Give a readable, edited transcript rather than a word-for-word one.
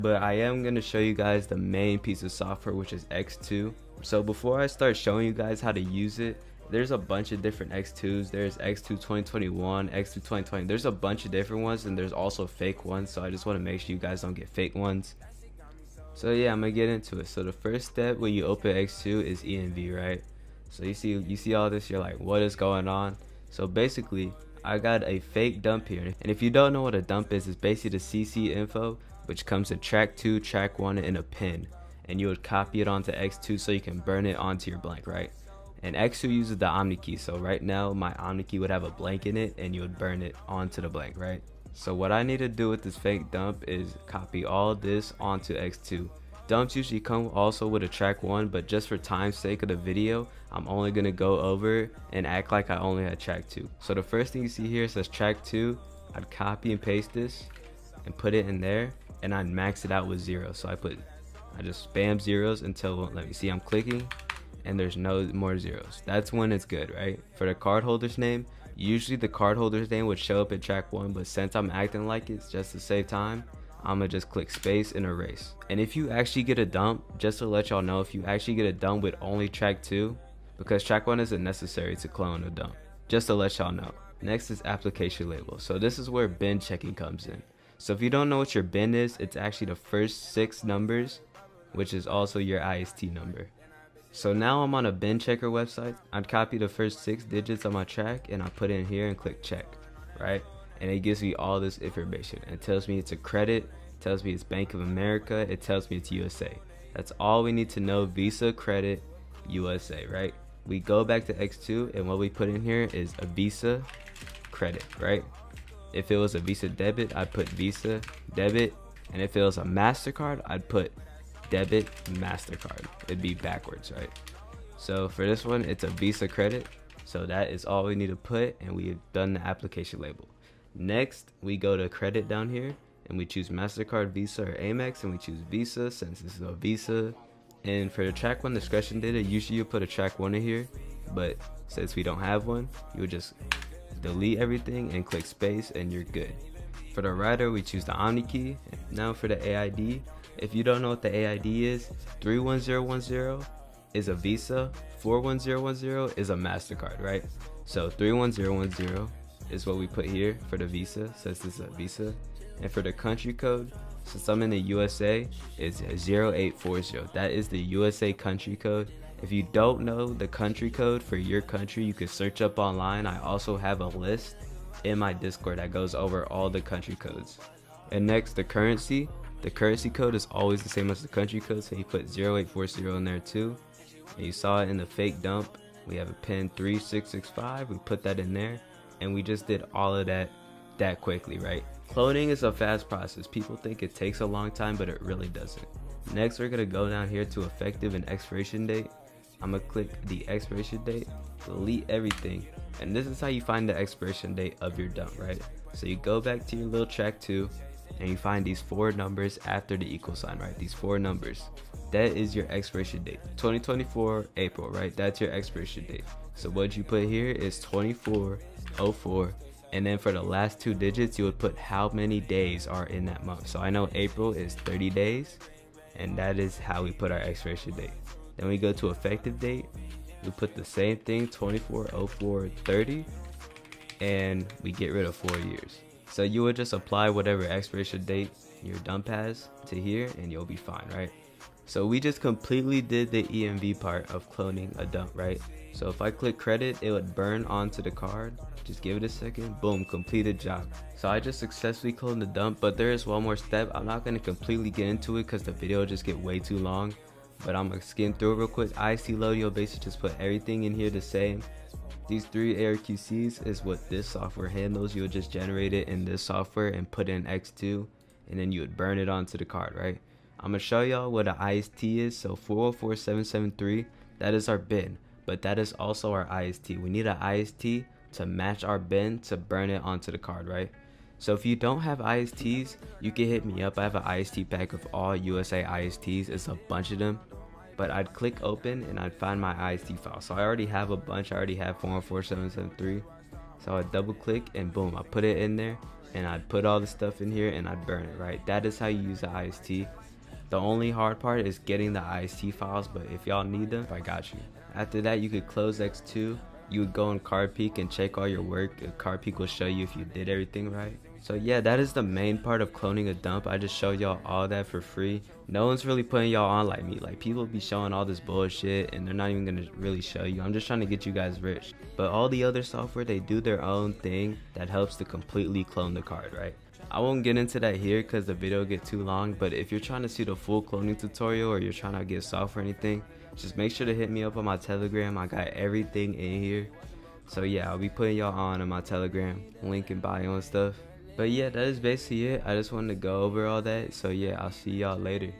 But I am going to show you guys the main piece of software, which is X2. So before I start showing you guys how to use it, there's a bunch of different X2s. There's X2 2021, X2 2020. There's a bunch of different ones, and there's also fake ones. So I just want to make sure you guys don't get fake ones. So yeah, I'm gonna get into it. So the first step when you open X2 is Emv, right? So you see all this, you're like, what is going on? So basically, I got a fake dump here, and if you don't know what a dump is, it's basically the CC info, which comes in track 2, track 1, and a pin, and you would copy it onto X2 so you can burn it onto your blank, right? And X2 uses the Omni key, so right now my Omni key would have a blank in it, and you would burn it onto the blank, right? So what I need to do with this fake dump is copy all this onto X2. Dumps usually come also with a track 1, but just for time's sake of the video, I'm only going to go over and act like I only had track 2. So the first thing you see here says track 2. I'd copy and paste this and put it in there, and I'd max it out with 0. So I just spam zeros until it won't let me. See, I'm clicking and there's no more zeros. That's when it's good, right? For the cardholder's name, usually the cardholder's name would show up at track 1, but since I'm acting like it's just to save time, I'm gonna just click space and erase. And if you actually get a dump, just to let y'all know, if you actually get a dump with only track 2, because track 1 isn't necessary to clone a dump, just to let y'all know. Next is application label. So this is where bin checking comes in. So if you don't know what your bin is, it's actually the first 6 numbers, which is also your IST number. So now I'm on a bin checker website. I'd copy the first 6 digits on my track and I put it in here and click check, right? And it gives me all this information. It tells me it's a credit, it tells me it's Bank of America, it tells me it's USA. That's all we need to know: Visa, credit, USA, right? We go back to X2 and what we put in here is a Visa credit, right? If it was a Visa debit, I'd put Visa debit, and if it was a MasterCard, I'd put debit MasterCard. It'd be backwards, right? So for this one, it's a Visa credit, so that is all we need to put, and we've done the application label. Next, we go to credit down here and we choose MasterCard, Visa, or Amex, and we choose Visa since this is a Visa. And for the track 1 discretion data, usually you put a track 1 in here, but since we don't have one, you would just delete everything and click space and you're good. For the writer, we choose the Omni key. Now for the AID, if you don't know what the AID is, 31010 is a Visa, 41010 is a MasterCard, right? So 31010 is what we put here for the Visa, since this is a Visa. And for the country code, since I'm in the USA, it's 0840. That is the USA country code. If you don't know the country code for your country, you can search up online. I also have a list in my Discord that goes over all the country codes. And next, the currency. The currency code is always the same as the country code, so you put 0840 in there too. And you saw it in the fake dump. We have a pin 3665. We put that in there. And we just did all of that quickly, right? Cloning is a fast process. People think it takes a long time, but it really doesn't. Next, we're gonna go down here to effective and expiration date. I'm gonna click the expiration date, delete everything, and this is how you find the expiration date of your dump, right? So you go back to your little track 2 and you find these 4 numbers after the equal sign, right? These 4 numbers, that is your expiration date. 2024 April, right? That's your expiration date. So what you put here is 2404, and then for the last 2 digits you would put how many days are in that month. So I know April is 30 days, and that is how we put our expiration date. Then we go to effective date, we put the same thing, 240430, and we get rid of 4 years. So you would just apply whatever expiration date your dump has to here and you'll be fine, right? So we just completely did the EMV part of cloning a dump, right? So if I click credit, it would burn onto the card. Just give it a second, boom, completed job. So I just successfully cloned the dump, but there is one more step. I'm not going to completely get into it because the video will just get way too long, but I'm going to skim through it real quick. IC load, you'll basically just put everything in here the same. These 3 ARQCs is what this software handles. You'll just generate it in this software and put in X2, and then you would burn it onto the card, right? I'm going to show y'all what an IST is. So 404773, that is our bin, but that is also our IST. We need an IST to match our bin to burn it onto the card, right? So if you don't have ISTs, you can hit me up. I have an IST pack of all USA ISTs. It's a bunch of them, but I'd click open and I'd find my IST file. So I already have a bunch. I already have 414773. So I double click and boom, I put it in there. and I'd put all the stuff in here and I'd burn it, right? That is how you use the IST. The only hard part is getting the IST files, but if y'all need them, I got you. After that, you could close X2. You would go in Card Peek and check all your work. Card Peek will show you if you did everything right. So yeah, that is the main part of cloning a dump. I just showed y'all all that for free. No one's really putting y'all on like me. Like, people be showing all this bullshit and they're not even gonna really show you. I'm just trying to get you guys rich. But all the other software, they do their own thing that helps to completely clone the card, right? I won't get into that here because the video will get too long, but if you're trying to see the full cloning tutorial or you're trying to get software or anything, just make sure to hit me up on my Telegram. I got everything in here. So yeah, I'll be putting y'all on in my Telegram, link in bio and stuff. But yeah, that is basically it. I just wanted to go over all that. So yeah, I'll see y'all later.